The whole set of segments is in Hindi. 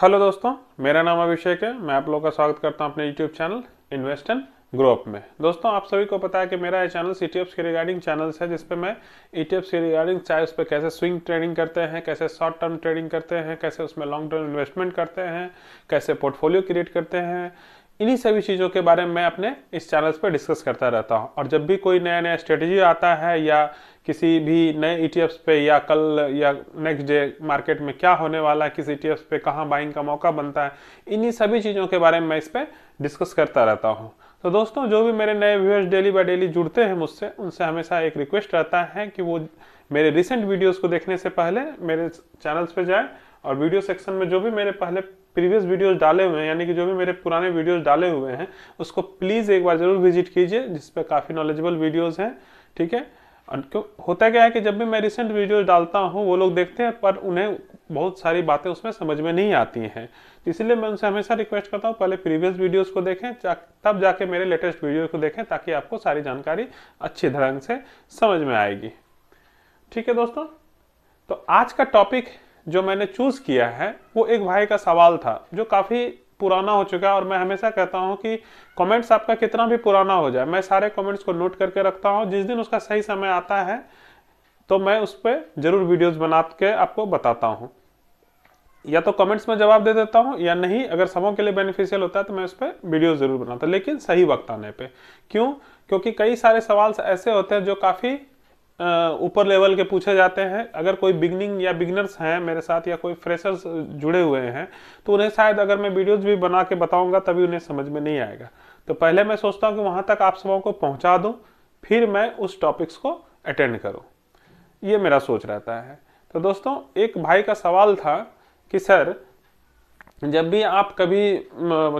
हेलो दोस्तों, मेरा नाम अभिषेक है। मैं आप लोगों का स्वागत करता हूं अपने YouTube channel invest and grow up में। दोस्तों, आप सभी को पता है कि मेरा ये चैनल ईटीएफ्स के रिगार्डिंग चैनल्स है, जिसपे मैं ईटीएफ्स के रिगार्डिंग चाहे उस पर कैसे स्विंग ट्रेडिंग करते हैं, कैसे शॉर्ट टर्म ट्रेडिंग करते हैं, कैसे उसमें लॉन्ग टर्म इन्वेस्टमेंट करते हैं, कैसे पोर्टफोलियो क्रिएट करते हैं, इन्हीं सभी चीज़ों के बारे में मैं अपने इस चैनल पे डिस्कस करता रहता हूँ। और जब भी कोई नया नया स्ट्रेटजी आता है या किसी भी नए ईटीएफ्स पे या कल या नेक्स्ट डे मार्केट में क्या होने वाला है, किस ईटीएफ्स पे कहाँ बाइंग का मौका बनता है, इन्हीं सभी चीज़ों के बारे में मैं इस पे डिस्कस करता रहता हूँ। तो दोस्तों, जो भी मेरे नए व्यूअर्स डेली बाय डेली जुड़ते हैं मुझसे, उनसे हमेशा एक रिक्वेस्ट रहता है कि वो मेरे रिसेंट वीडियोस को देखने से पहले मेरे चैनल्स पे जाए और वीडियो सेक्शन में जो भी मेरे पहले प्रीवियस वीडियोस डाले हुए हैं, यानी कि जो भी मेरे पुराने वीडियोस डाले हुए हैं, उसको प्लीज़ एक बार जरूर विजिट कीजिए, जिसपे काफ़ी नॉलेजेबल वीडियोस हैं। ठीक है। और क्यों होता क्या है कि जब भी मैं रिसेंट वीडियोस डालता हूँ, वो लोग देखते हैं पर उन्हें बहुत सारी बातें उसमें समझ में नहीं आती हैं। इसलिए मैं उनसे हमेशा रिक्वेस्ट करता हूँ, पहले प्रीवियस वीडियोस को देखें, तब जाके मेरे लेटेस्ट वीडियो को देखें, ताकि आपको सारी जानकारी अच्छी ढंग से समझ में आएगी। ठीक है दोस्तों, तो आज का टॉपिक जो मैंने चूज किया है वो एक भाई का सवाल था जो काफी पुराना हो चुका है। और मैं हमेशा कहता हूं कि कमेंट्स आपका कितना भी पुराना हो जाए, मैं सारे कमेंट्स को नोट करके रखता हूं। जिस दिन उसका सही समय आता है तो मैं उस पर जरूर वीडियोस बना के आपको बताता हूं। या तो कमेंट्स में जवाब दे देता हूं, या नहीं, अगर सबों के लिए बेनिफिशियल होता है तो मैं उस पर वीडियो जरूर बनाता हूं, लेकिन सही वक्त आने पे। क्यों? क्योंकि कई सारे सवाल ऐसे होते हैं जो काफी ऊपर लेवल के पूछे जाते हैं। अगर कोई बिगनिंग या बिगनर्स हैं मेरे साथ, या कोई फ्रेशर्स जुड़े हुए हैं, तो उन्हें शायद अगर मैं वीडियोस भी बना के बताऊंगा तभी उन्हें समझ में नहीं आएगा। तो पहले मैं सोचता हूं कि वहां तक आप सबों को पहुंचा दूं, फिर मैं उस टॉपिक्स को अटेंड करूं। ये मेरा सोच रहता है। तो दोस्तों, एक भाई का सवाल था कि सर, जब भी आप कभी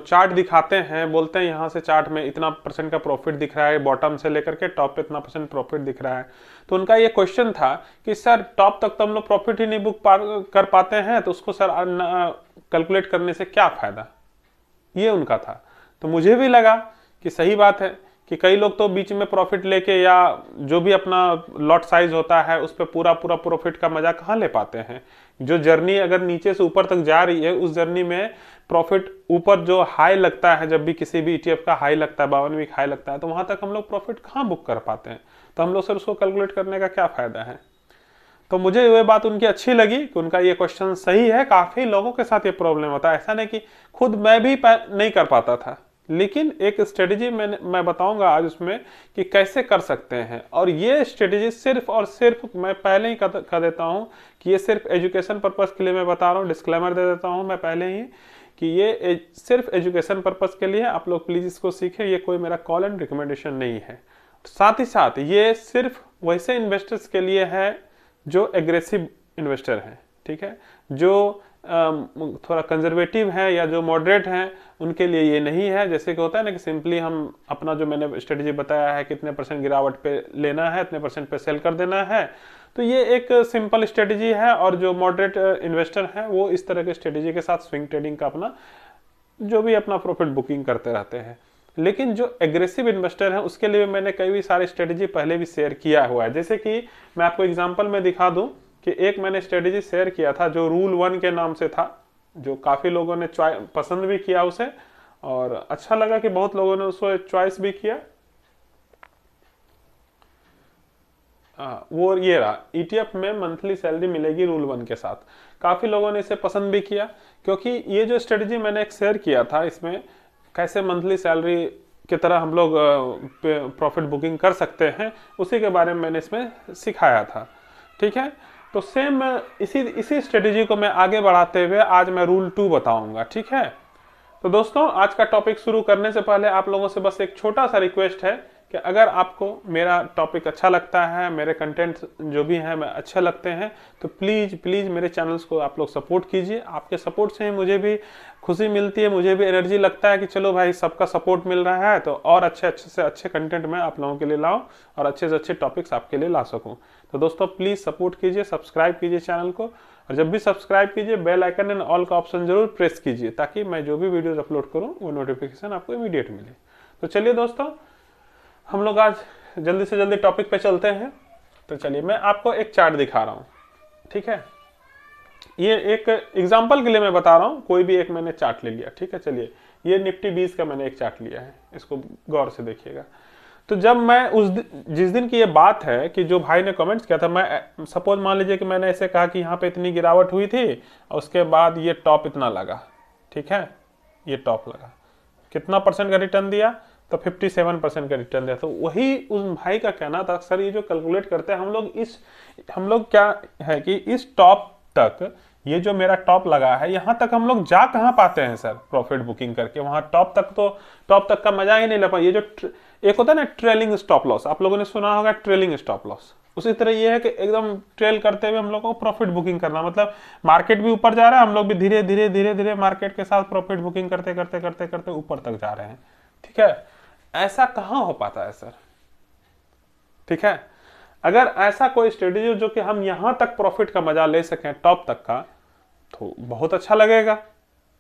चार्ट दिखाते हैं, बोलते हैं यहाँ से चार्ट में इतना % का प्रॉफिट दिख रहा है, बॉटम से लेकर के टॉप पे इतना % प्रॉफिट दिख रहा है, तो उनका ये क्वेश्चन था कि सर, टॉप तक तो हम लोग प्रॉफिट ही नहीं बुक कर पाते हैं, तो उसको सर कैलकुलेट करने से क्या फायदा, ये उनका था। तो मुझे भी लगा कि सही बात है कि कई लोग तो बीच में प्रॉफिट लेके या जो भी अपना लॉट साइज होता है उस पर पूरा प्रॉफिट का मजा कहाँ ले पाते हैं। जो जर्नी अगर नीचे से ऊपर तक जा रही है, उस जर्नी में प्रॉफिट ऊपर जो हाई लगता है, जब भी किसी भी ईटीएफ का हाई लगता है, 52 वीक हाई लगता है, तो वहां तक हम लोग प्रॉफिट कहाँ बुक कर पाते हैं। तो हम लोग सर उसको कैलकुलेट करने का क्या फायदा है। तो मुझे ये बात उनकी अच्छी लगी कि उनका ये क्वेश्चन सही है। काफी लोगों के साथ ये प्रॉब्लम होता है, ऐसा नहीं कि खुद मैं भी नहीं कर पाता था, लेकिन एक स्ट्रेटेजी मैं बताऊंगा आज उसमें कि कैसे कर सकते हैं। और ये स्ट्रेटेजी सिर्फ और सिर्फ मैं पहले ही कर देता हूं कि ये सिर्फ एजुकेशन पर्पस के लिए मैं बता रहा हूं। डिस्क्लेमर दे देता हूं मैं पहले ही कि ये सिर्फ एजुकेशन पर्पस के लिए, आप लोग प्लीज इसको सीखें। ये कोई मेरा कॉल एंड रिकमेंडेशन नहीं है। साथ ही साथ ये सिर्फ वैसे इन्वेस्टर्स के लिए है जो एग्रेसिव इन्वेस्टर हैं, ठीक है, जो थोड़ा कंजर्वेटिव है या जो मॉडरेट हैं, उनके लिए ये नहीं है। जैसे कि होता है ना कि सिंपली हम अपना जो मैंने स्ट्रेटेजी बताया है, कितने % गिरावट पे लेना है, इतने % पे सेल कर देना है, तो ये एक सिंपल स्ट्रेटेजी है। और जो मॉडरेट इन्वेस्टर हैं वो इस तरह के स्ट्रेटेजी के साथ स्विंग ट्रेडिंग का अपना जो भी अपना प्रॉफिट बुकिंग करते रहते हैं। लेकिन जो एग्रेसिव इन्वेस्टर है उसके लिए मैंने कई भी सारी स्ट्रेटेजी पहले भी शेयर किया हुआ है। जैसे कि मैं आपको एग्जांपल में दिखा दूं कि एक मैंने स्ट्रेटेजी शेयर किया था जो रूल 1 के नाम से था, जो काफी लोगों ने पसंद भी किया उसे, और अच्छा लगा कि बहुत लोगों ने उसको चॉइस भी किया। वो ये रहा, ईटीएफ में मंथली सैलरी मिलेगी रूल 1 के साथ। काफी लोगों ने इसे पसंद भी किया, क्योंकि ये जो स्ट्रेटेजी मैंने एक शेयर किया था, इसमें कैसे मंथली सैलरी की तरह हम लोग प्रॉफिट बुकिंग कर सकते हैं, उसी के बारे में मैंने इसमें सिखाया था। ठीक है, तो सेम इसी स्ट्रेटेजी को मैं आगे बढ़ाते हुए आज मैं रूल 2 बताऊंगा। ठीक है, तो दोस्तों, आज का टॉपिक शुरू करने से पहले आप लोगों से बस एक छोटा सा रिक्वेस्ट है कि अगर आपको मेरा टॉपिक अच्छा लगता है, मेरे कंटेंट जो भी हैं मैं अच्छे लगते हैं, तो प्लीज़ प्लीज़ मेरे चैनल्स को आप लोग सपोर्ट कीजिए। आपके सपोर्ट से ही मुझे भी खुशी मिलती है, मुझे भी एनर्जी लगता है कि चलो भाई, सबका सपोर्ट मिल रहा है तो और अच्छे से अच्छे कंटेंट मैं आप लोगों के लिए लाऊं और अच्छे से अच्छे टॉपिक्स आपके लिए ला सकूं। तो दोस्तों, प्लीज़ सपोर्ट कीजिए, सब्सक्राइब कीजिए चैनल को, और जब भी सब्सक्राइब कीजिए बेल आइकन एंड ऑल का ऑप्शन जरूर प्रेस कीजिए, ताकि मैं जो भी वीडियोस अपलोड करूं वो नोटिफिकेशन आपको इमीडिएट मिले। तो चलिए दोस्तों, हम लोग आज जल्दी से जल्दी टॉपिक पे चलते हैं। तो चलिए, मैं आपको एक चार्ट दिखा रहा हूं। ठीक है, ये एक एग्जांपल के लिए मैं बता रहा हूं, कोई भी एक मैंने चार्ट ले लिया, ठीक है। चलिए ये निफ्टी 20 का मैंने एक चार्ट लिया है, इसको गौर से देखिएगा। तो जब मैं जिस दिन की ये बात है कि जो भाई ने कमेंट्स किया था, मैं सपोज मान लीजिए कि मैंने ऐसे कहा कि यहाँ पे इतनी गिरावट हुई थी और उसके बाद ये टॉप इतना लगा, ठीक है, ये टॉप लगा, कितना परसेंट का रिटर्न दिया, तो 57% का रिटर्न दिया। तो वही उस भाई का कहना था, सर ये जो कैलकुलेट करते हैं हम लोग क्या है कि इस टॉप तक, ये जो मेरा टॉप लगा है यहाँ तक हम लोग जा कहाँ पाते हैं सर प्रॉफिट बुकिंग करके, वहां टॉप तक का मजा ही नहीं ले पाए। ये जो एक होता है ना ट्रेलिंग स्टॉप लॉस, आप लोगों ने सुना होगा ट्रेलिंग स्टॉप लॉस, उसी तरह ये है कि एकदम ट्रेल करते हुए हम लोग को प्रॉफिट बुकिंग करना, मतलब मार्केट भी ऊपर जा रहा है, हम लोग भी धीरे धीरे मार्केट के साथ प्रॉफिट बुकिंग करते करते ऊपर तक जा रहे हैं, ठीक है। ऐसा कहाँ हो पाता है सर, ठीक है। अगर ऐसा कोई स्ट्रेटेजी जो कि हम यहां तक प्रॉफिट का मजा ले सकें टॉप तक का, तो बहुत अच्छा लगेगा,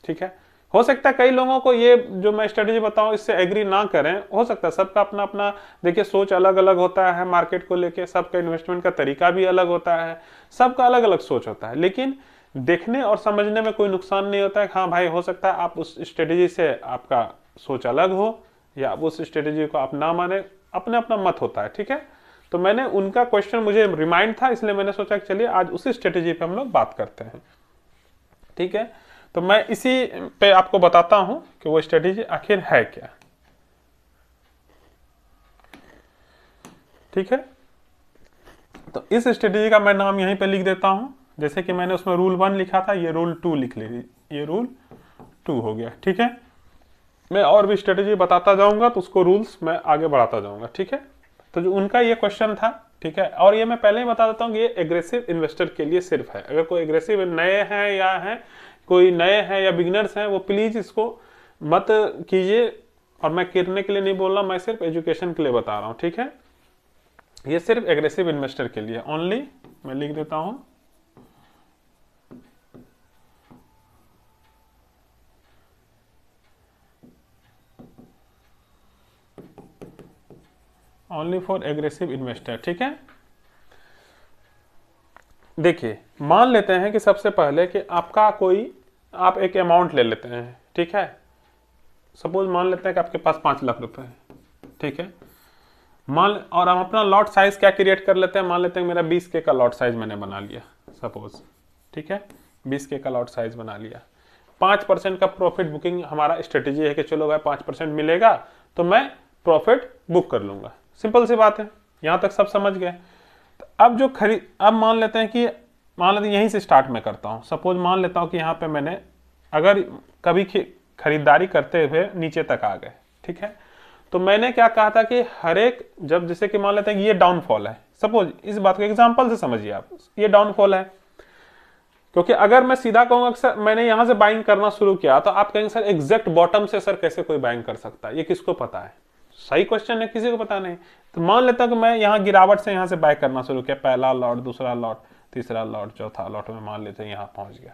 ठीक है। हो सकता है कई लोगों को ये जो मैं स्ट्रेटेजी बताऊं इससे एग्री ना करें, हो सकता है, सबका अपना अपना देखिए सोच अलग अलग होता है मार्केट को लेके, सबका इन्वेस्टमेंट का तरीका भी अलग होता है, सबका अलग अलग सोच होता है। लेकिन देखने और समझने में कोई नुकसान नहीं होता है। हाँ भाई, हो सकता है आप उस स्ट्रेटेजी से आपका सोच अलग हो या आप उस स्ट्रेटेजी को आप ना माने, अपने अपना मत होता है, ठीक है। तो मैंने उनका क्वेश्चन मुझे रिमाइंड था, इसलिए मैंने सोचा कि चलिए आज उसी स्ट्रेटेजी पे हम लोग बात करते हैं, ठीक है। तो मैं इसी पे आपको बताता हूं कि वो स्ट्रेटेजी आखिर है क्या, ठीक है। तो इस स्ट्रेटेजी का मैं नाम यहीं पे लिख देता हूं, जैसे कि मैंने उसमें रूल 1 लिखा था, ये रूल 2 लिख लीजिए, ये रूल 2 हो गया, ठीक है। मैं और भी स्ट्रेटेजी बताता जाऊंगा तो उसको रूल्स मैं आगे बढ़ाता जाऊंगा, ठीक है। तो जो उनका ये क्वेश्चन था, ठीक है, और ये मैं पहले ही बता देता हूँ कि ये एग्रेसिव इन्वेस्टर के लिए सिर्फ है। अगर कोई एग्रेसिव नए हैं या है कोई नए हैं या बिगिनर्स हैं, वो प्लीज इसको मत कीजिए, और मैं करने के लिए नहीं बोल रहा, मैं सिर्फ एजुकेशन के लिए बता रहा हूँ, ठीक है। ये सिर्फ एग्रेसिव इन्वेस्टर के लिए ओनली, मैं लिख देता हूं ओनली फॉर एग्रेसिव इन्वेस्टर, ठीक है। देखिए मान लेते हैं कि सबसे पहले कि आपका आप एक अमाउंट ले लेते हैं, ठीक है। सपोज मान लेते हैं कि आपके पास 5 लाख रुपए है, ठीक है। और हम अपना लॉट साइज क्या क्रिएट कर लेते हैं, मान लेते हैं मेरा 20K का लॉट साइज मैंने बना लिया सपोज, ठीक है। 20K का लॉट साइज बना लिया, 5% का प्रॉफिट बुकिंग हमारा स्ट्रेटेजी है कि चलो भाई 5% मिलेगा तो मैं प्रॉफिट बुक कर लूंगा, सिंपल सी बात है, यहां तक सब समझ गए। तो अब मान लेते हैं यहीं से स्टार्ट में करता हूं। सपोज मान लेता हूं कि यहाँ पे मैंने अगर कभी खरीदारी करते हुए नीचे तक आ गए, ठीक है। तो मैंने क्या कहा था कि हर एक, जब जैसे कि मान लेते हैं कि ये डाउनफॉल है, सपोज इस बात को एग्जांपल से समझिए आप, ये डाउनफॉल है, क्योंकि अगर मैं सीधा कहूंगा कि सर मैंने यहां से बाइंग करना शुरू किया, तो आप कहेंगे सर एग्जैक्ट बॉटम से सर कैसे कोई बाइंग कर सकता है, ये किसको पता है, सही क्वेश्चन है, किसी को पता नहीं। तो मान लेता हूं कि मैं यहाँ गिरावट से यहां से बाय करना शुरू किया, पहला लॉट, दूसरा लॉट, तीसरा लॉट, चौथा लॉट में मान लेते हैं यहाँ पहुंच गया,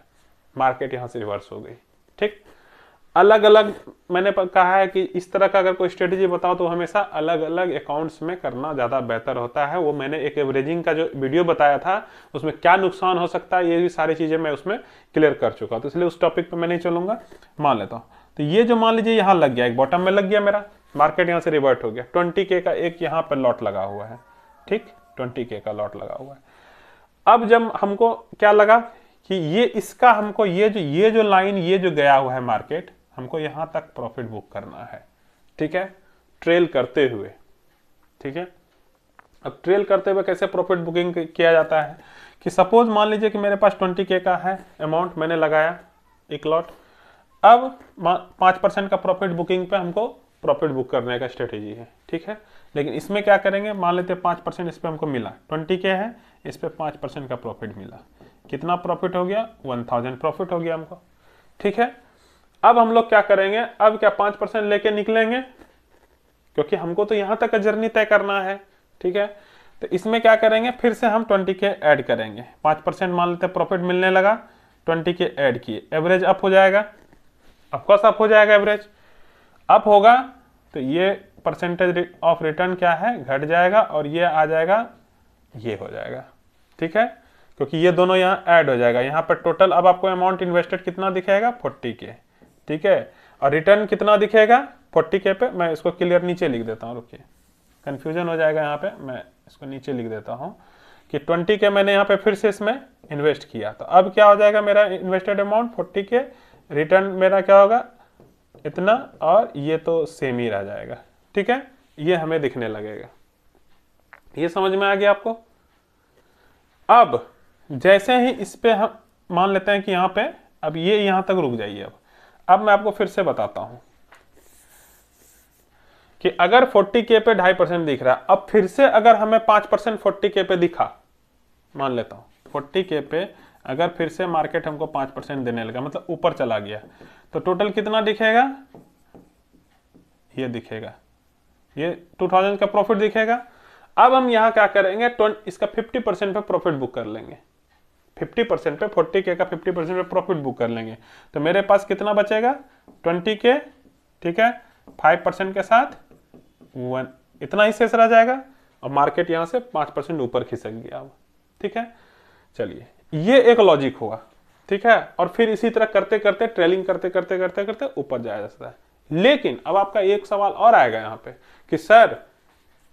मार्केट यहाँ से रिवर्स हो गई, ठीक। अलग अलग मैंने कहा है कि इस तरह का अगर कोई स्ट्रेटेजी बताओ तो हमेशा अलग अलग अकाउंट्स में करना ज्यादा बेहतर होता है। वो मैंने एक एवरेजिंग का जो वीडियो बताया था उसमें क्या नुकसान हो सकता है, ये भी सारी चीजें मैं उसमें क्लियर कर चुका, तो इसलिए उस टॉपिक पे मैं नहीं चलूंगा। मान लेता हूं तो ये जो मान लीजिए यहाँ लग गया, एक बॉटम में लग गया मेरा, मार्केट यहाँ से रिवर्ट हो गया, 20K का एक यहाँ पर लॉट लगा हुआ है, ठीक, 20K का लॉट लगा हुआ है। अब जब हमको क्या लगा कि ये इसका हमको ये जो लाइन ये जो गया हुआ है मार्केट, हमको यहां तक प्रॉफिट बुक करना है, ठीक है, ट्रेल करते हुए, ठीक है। अब ट्रेल करते हुए कैसे प्रॉफिट बुकिंग किया जाता है कि सपोज मान लीजिए कि मेरे पास 20K का है अमाउंट, मैंने लगाया एक लॉट, अब 5% का प्रॉफिट बुकिंग पे हमको प्रॉफिट बुक करने का स्ट्रेटेजी है, ठीक है। लेकिन इसमें क्या करेंगे, मान लेते हैं 5% इस पे हमको मिला, 20K है, इस पे 5% का प्रॉफिट मिला, कितना प्रॉफिट हो गया, 1000 प्रॉफिट हो गया हमको, ठीक है। अब हम लोग क्या करेंगे, अब क्या 5% लेके निकलेंगे, क्योंकि हमको तो यहां तक का जर्नी तय करना है, ठीक है। तो इसमें क्या करेंगे, फिर से हम 20K ऐड करेंगे, 5% मान लेते प्रॉफिट मिलने लगा, 20K ऐड किए, एवरेज अप हो जाएगा, ऑफकोर्स अप हो जाएगा, एवरेज अप होगा तो ये परसेंटेज ऑफ रिटर्न क्या है, घट जाएगा, और ये आ जाएगा, ये हो जाएगा, ठीक है। क्योंकि ये दोनों यहाँ ऐड हो जाएगा। यहाँ पर टोटल अब आपको अमाउंट इन्वेस्टेड कितना दिखेगा 40K, ठीक है, और रिटर्न कितना दिखेगा 40K पे। मैं इसको क्लियर नीचे लिख देता हूँ, रुकिए कंफ्यूजन हो जाएगा यहाँ पे, मैं इसको नीचे लिख देता हूँ कि 20K मैंने यहाँ पे फिर से इसमें इन्वेस्ट किया, तो अब क्या हो जाएगा मेरा इन्वेस्टेड अमाउंट 40K, रिटर्न मेरा क्या होगा इतना, और ये तो सेम ही रह जाएगा, ठीक है, ये हमें दिखने लगेगा। ये समझ में आ गया आपको। अब जैसे ही इस पे हम मान लेते हैं कि यहाँ पे अब ये यहाँ तक रुक जाइए। अब मैं आपको फिर से बताता हूं कि अगर 40K पे 2.5% दिख रहा है, अब फिर से अगर हमें 5% 40K पे दिखा, मान लेता हूं 40K पे अगर फिर से मार्केट हमको 5% देने लगा, मतलब ऊपर चला गया, तो टोटल कितना दिखेगा, ये दिखेगा, ये 2000 का प्रॉफिट दिखेगा। अब हम यहां क्या करेंगे, इसका 50% पे प्रॉफिट बुक कर लेंगे, 50% पे 40K का 50% पे प्रॉफिट बुक कर लेंगे, तो मेरे पास कितना बचेगा 20K, ठीक है, 5% के साथ 1, इतना ही शेष रह जाएगा, और मार्केट यहां से 5% ऊपर खिसक गया अब, ठीक है। चलिए ये एक लॉजिक हुआ, ठीक है, और फिर इसी तरह करते करते ट्रेलिंग करते करते करते करते ऊपर जाया जा सकता है। लेकिन अब आपका एक सवाल और आएगा यहाँ पे कि सर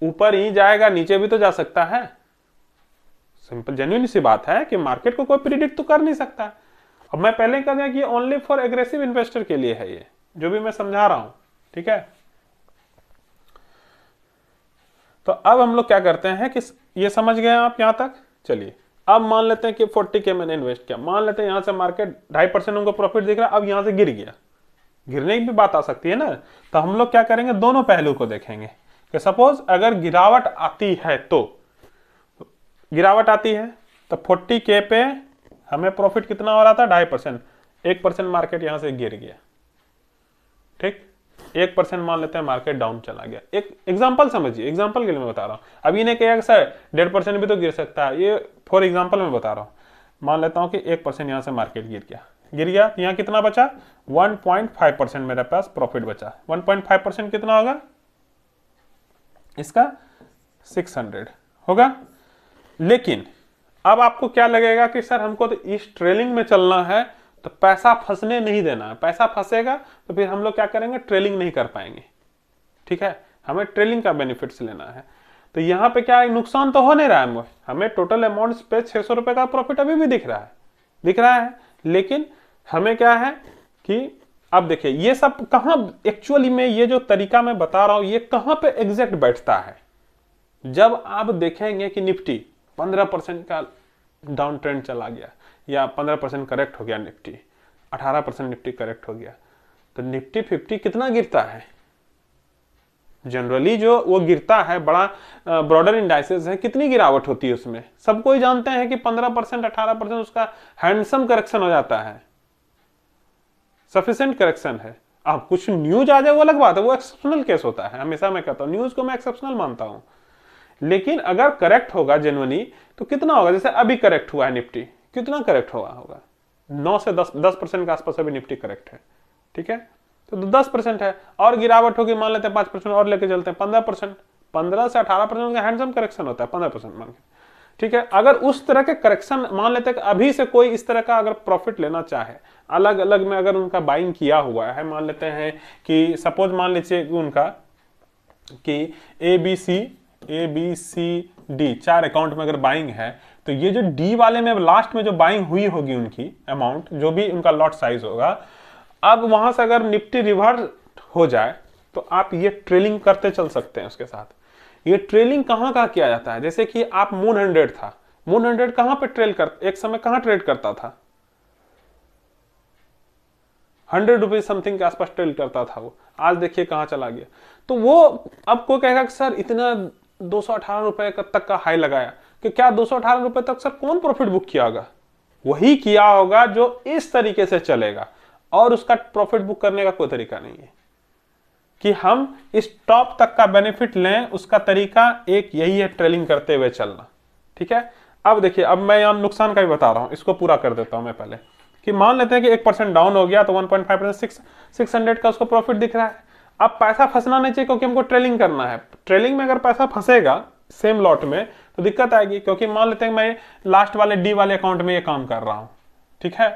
ऊपर ही जाएगा, नीचे भी तो जा सकता है। सिंपल जेन्युइन सी बात है कि मार्केट को कोई प्रिडिक्ट तो कर नहीं सकता। अब मैं पहले कह दिया कि ओनली फॉर एग्रेसिव इन्वेस्टर के लिए है, ये जो भी मैं समझा रहा हूं, ठीक है। तो अब हम लोग क्या करते हैं कि ये समझ गए आप यहां तक। चलिए अब मान लेते हैं कि 40K मैंने इन्वेस्ट किया, मान लेते हैं यहां से मार्केट 2.5% उनको प्रॉफिट दिख रहा है, अब यहां से गिर गया, गिरने की भी बात आ सकती है ना। तो हम लोग क्या करेंगे, दोनों पहलू को देखेंगे कि सपोज अगर गिरावट आती है, तो गिरावट आती है तो 40K पे हमें प्रॉफिट कितना हो रहा था 2.5%, 1% मार्केट यहां से गिर गया, ठीक, 1% मान लेते हैं मार्केट डाउन चला गया। एक एग्जांपल समझिए, एग्जांपल के लिए मैं बता रहा हूं। अभी ने कहा कि सर 1.5% भी तो गिर सकता है, ये फॉर एग्जांपल मैं बता रहा हूं। मान लेता हूं कि 1% यहां से मार्केट गिर गया, यहां कितना बचा 1.5% मेरे पास प्रॉफिट बचा। 1.5% कितना होगा इसका 600 होगा। लेकिन अब आपको क्या लगेगा कि सर हमको तो इस ट्रेलिंग में चलना है, तो पैसा फंसने नहीं देना है, पैसा फंसेगा तो फिर हम लोग क्या करेंगे, ट्रेलिंग नहीं कर पाएंगे, ठीक है, हमें ट्रेलिंग का बेनिफिट्स लेना है। तो यहां पे क्या नुकसान तो हो नहीं रहा है, हमें टोटल अमाउंट पे 600 रुपए का प्रॉफिट अभी भी दिख रहा है, लेकिन हमें क्या है कि अब देखिए ये सब कहां एक्चुअली में, ये जो तरीका मैं बता रहा हूं ये कहां पे एग्जैक्ट बैठता है, जब आप देखेंगे कि निफ्टी 15% का डाउन ट्रेंड चला गया, या 15% करेक्ट हो गया निफ्टी, 18% निफ्टी करेक्ट हो गया, तो निफ्टी 50 कितना गिरता है, जनरली जो वो गिरता है बड़ा ब्रॉडर इंडाइसेस है, कितनी गिरावट होती है उसमें, सब कोई जानते हैं कि 15% 18% उसका हैंडसम करेक्शन हो जाता है, सफिशिएंट करेक्शन है। अब कुछ न्यूज आ जाए वो अलग बात है, वो एक्सेप्शनल केस होता है, हमेशा मैं कहता हूं न्यूज को मैं एक्सेप्शनल मानता हूं, लेकिन अगर करेक्ट होगा जेन्युइनली तो कितना होगा, जैसे अभी करेक्ट हुआ है निफ्टी, कितना करेक्ट हुआ होगा 9 से 10% के आसपास अभी निफ्टी करेक्ट है, ठीक है, तो 10% है, और गिरावट होगी मान लेते हैं 5% और लेके चलते हैं 15%, 15 से 18% का हैंडसम करेक्शन होता है, 15% मान के, ठीक है। अगर उस तरह के करेक्शन मान लेते हैं अभी से कोई इस तरह का अगर प्रॉफिट लेना चाहे, अलग अलग में अगर उनका बाइंग किया हुआ है, मान लेते हैं कि सपोज मान लीजिए उनका कि ABCD 4 अकाउंट में अगर बाइंग है, तो ये जो डी वाले में लास्ट में जो बाइंग हुई होगी उनकी अमाउंट, जो भी उनका लॉट साइज होगा, अब वहां से अगर निफ्टी रिवर्स हो जाए तो आप ये ट्रेलिंग करते चल सकते हैं उसके साथ। ये ट्रेलिंग कहां किया जाता है, जैसे कि आप मून 100 था, मून 100 कहां पे ट्रेल कर, एक समय कहां ट्रेड करता था, 100 रुपीज समथिंग के आसपास ट्रेल करता था वो, आज देखिए कहां चला गया। तो वो अब को कहेगा कि सर इतना 218 रुपए तक का हाई लगाया, कि क्या 218 रुपए तक सर कौन प्रॉफिट बुक किया होगा, वही किया होगा जो इस तरीके से चलेगा, और उसका प्रॉफिट बुक करने का कोई तरीका नहीं है कि हम इस टॉप तक का बेनिफिट लें, उसका तरीका एक यही है, ट्रेलिंग करते हुए चलना, ठीक है। अब देखिए, अब मैं यहां नुकसान का भी बता रहा हूं, इसको पूरा कर देता हूं मैं पहले, कि मान लेते हैं कि 1% डाउन हो गया तो 1.5% 600 का उसको प्रॉफिट दिख रहा है। अब पैसा फंसना नहीं चाहिए क्योंकि हमको ट्रेलिंग करना है, ट्रेलिंग में अगर पैसा फंसेगा सेम लॉट में तो दिक्कत आएगी, क्योंकि मान लेते हैं मैं लास्ट वाले डी वाले अकाउंट में ये काम कर रहा हूं, ठीक है।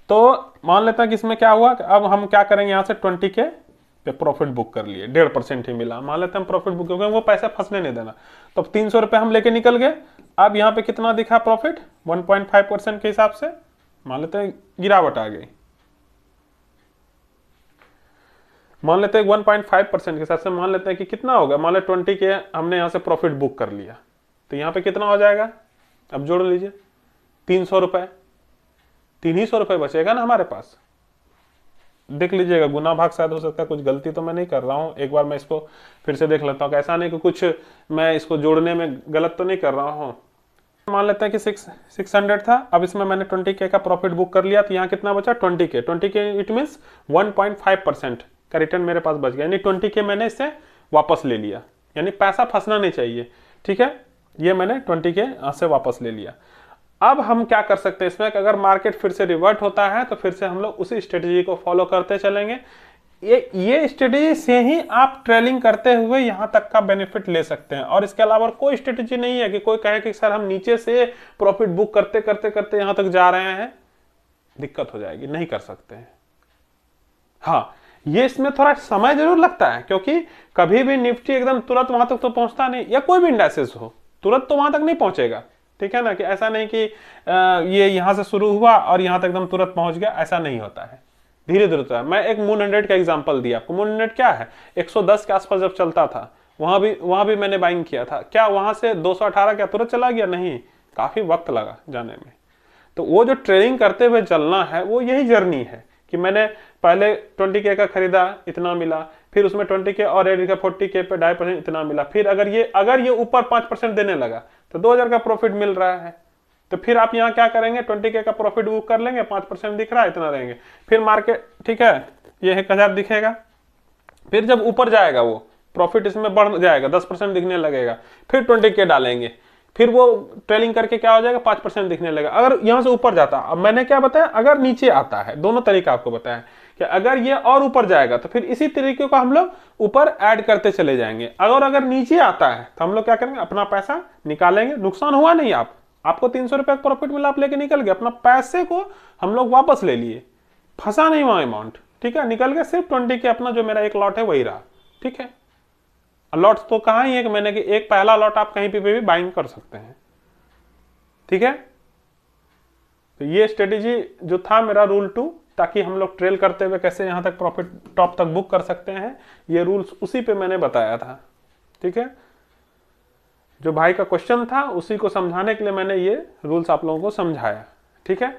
तो मान लेते हैं कि इसमें क्या हुआ, अब हम क्या करेंगे, यहां से 20 के पे प्रॉफिट बुक कर लिए, 1.5% ही मिला, मान लेते हैं प्रॉफिट बुक, क्योंकि वो पैसा फंसने नहीं देना। तो 300 रुपए हम लेके निकल गए। अब यहाँ पे कितना दिखा प्रॉफिट, 1.5% के हिसाब से मान लेते हैं गिरावट आ गई, मान लेते हैं 1.5% के हिसाब से मान लेते हैं कि कितना होगा, मान लेते 20 के हमने यहाँ से प्रॉफिट बुक कर लिया, तो यहाँ पे कितना हो जाएगा, अब जोड़ लीजिए 300 रुपए, 300 रुपए बचेगा ना हमारे पास। देख लीजिएगा, गुना भाग शायद हो सकता है, कुछ गलती तो मैं नहीं कर रहा हूँ, एक बार मैं इसको फिर से देख लेता हूँ, ऐसा नहीं कि कुछ मैं इसको जोड़ने में गलत तो नहीं कर रहा हूँ। मान लेते हैं कि 600 था, अब इसमें मैंने 20 के का प्रॉफिट बुक कर लिया, तो यहाँ कितना बचा 20 के इट मीन्स 1.5% का रिटर्न मेरे पास बच गया, यानी 20 के मैंने इससे वापस ले लिया, यानी पैसा फंसना नहीं चाहिए, ठीक है। ये मैंने 20 के से वापस ले लिया। अब हम क्या कर सकते हैं इसमें, अगर मार्केट फिर से रिवर्ट होता है तो फिर से हम लोग उसी स्ट्रेटेजी को फॉलो करते चलेंगे। ये स्ट्रेटेजी से ही आप ट्रेलिंग करते हुए यहां तक का बेनिफिट ले सकते हैं, और इसके अलावा कोई स्ट्रेटेजी नहीं है कि कोई कहे कि सर हम नीचे से प्रॉफिट बुक करते करते करते यहां तक जा रहे हैं, दिक्कत हो जाएगी, नहीं कर सकते हैं। हाँ, ये इसमें थोड़ा समय जरूर लगता है, क्योंकि कभी भी निफ्टी एकदम तुरंत वहां तक तो पहुंचता नहीं, या कोई भी इंडेक्सेस हो तुरंत तो वहां तक नहीं पहुंचेगा, ठीक है ना, कि ऐसा नहीं कि ये यहां से शुरू हुआ और यहां तक एकदम तुरंत पहुंच गया, ऐसा नहीं होता है, धीरे धीरे होता है। मैं एक मून 100 का एग्जांपल दिया आपको। मून 100 क्या है, 110 के आसपास जब चलता था वहां भी मैंने बाइंग किया था, क्या वहां से 218 क्या तुरंत चला गया, नहीं, काफी वक्त लगा जाने में। तो वो जो ट्रेडिंग करते हुए चलना है वो यही जर्नी है, कि मैंने पहले 20 के का खरीदा, इतना मिला, फिर उसमें 20 के और 40 के पे 2.5% इतना मिला, फिर अगर ये ऊपर 5% देने लगा तो 2000 का प्रॉफिट मिल रहा है, तो फिर आप यहाँ क्या करेंगे, 20 के का प्रॉफिट बुक कर लेंगे, 5% दिख रहा है, इतना रहेंगे, फिर मार्केट, ठीक है, ये 1000 दिखेगा, फिर जब ऊपर जाएगा वो प्रॉफिट इसमें बढ़ जाएगा, 10% दिखने लगेगा, फिर 20 के डालेंगे, फिर वो ट्रेलिंग करके क्या हो जाएगा, 5% दिखने लगेगा। अगर यहां से ऊपर जाता, अब मैंने क्या बताया, अगर नीचे आता है, दोनों तरीका आपको बताया कि अगर ये और ऊपर जाएगा तो फिर इसी तरीके को हम लोग ऊपर ऐड करते चले जाएंगे। अगर नीचे आता है तो हम लोग क्या करेंगे, अपना पैसा निकालेंगे, नुकसान हुआ नहीं, आपको 300 रुपए का प्रॉफिट मिला, आप लेके निकल गए, अपना पैसे को हम लोग वापस ले लिए, फंसा नहीं हुआ अमाउंट, ठीक है, निकल गए, सिर्फ 20 के अपना जो मेरा एक लॉट है वही रहा, ठीक है। लॉट्स तो कहां ही है कि मैंने कि एक पहला लॉट आप कहीं पे भी बाइंग कर सकते हैं, ठीक है। तो ये स्ट्रेटेजी जो था मेरा रूल 2, ताकि हम लोग ट्रेल करते हुए कैसे यहां तक प्रॉफिट टॉप तक बुक कर सकते हैं, ये रूल्स उसी पे मैंने बताया था, ठीक है। जो भाई का क्वेश्चन था उसी को समझाने के लिए मैंने ये रूल्स आप लोगों को समझाया, ठीक है।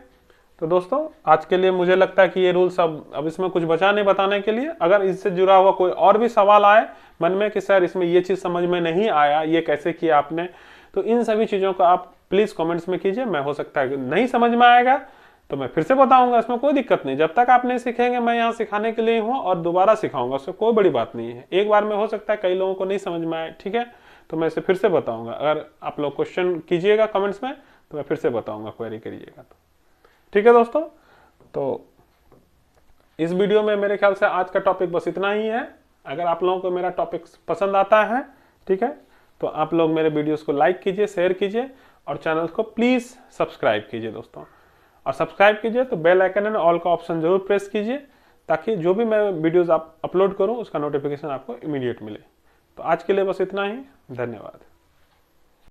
तो दोस्तों आज के लिए मुझे लगता है कि ये रूल्स अब इसमें कुछ बचा नहीं बताने के लिए। अगर इससे जुड़ा हुआ कोई और भी सवाल आए मन में कि सर इसमें ये चीज समझ में नहीं आया, ये कैसे किया आपने, तो इन सभी चीजों को आप प्लीज कमेंट्स में कीजिए। मैं हो सकता है नहीं समझ में आएगा तो मैं फिर से बताऊंगा, इसमें कोई दिक्कत नहीं। जब तक आप नहीं सीखेंगे मैं यहाँ सिखाने के लिए हूँ और दोबारा सिखाऊंगा, उससे कोई बड़ी बात नहीं है। एक बार में हो सकता है कई लोगों को नहीं समझ में आए, ठीक है, तो मैं इसे फिर से बताऊंगा। अगर आप लोग क्वेश्चन कीजिएगा कमेंट्स में तो मैं फिर से बताऊंगा, क्वेरी करिएगा तो, ठीक है दोस्तों। तो इस वीडियो में मेरे ख्याल से आज का टॉपिक बस इतना ही है। अगर आप लोगों को मेरा टॉपिक पसंद आता है, ठीक है, तो आप लोग मेरे वीडियोस को लाइक कीजिए, शेयर कीजिए और चैनल को प्लीज सब्सक्राइब कीजिए दोस्तों। और सब्सक्राइब कीजिए तो बेल आइकन एंड ऑल का ऑप्शन जरूर प्रेस कीजिए, ताकि जो भी मैं वीडियोस आप अपलोड करूं उसका नोटिफिकेशन आपको इमीडिएट मिले। तो आज के लिए बस इतना ही, धन्यवाद।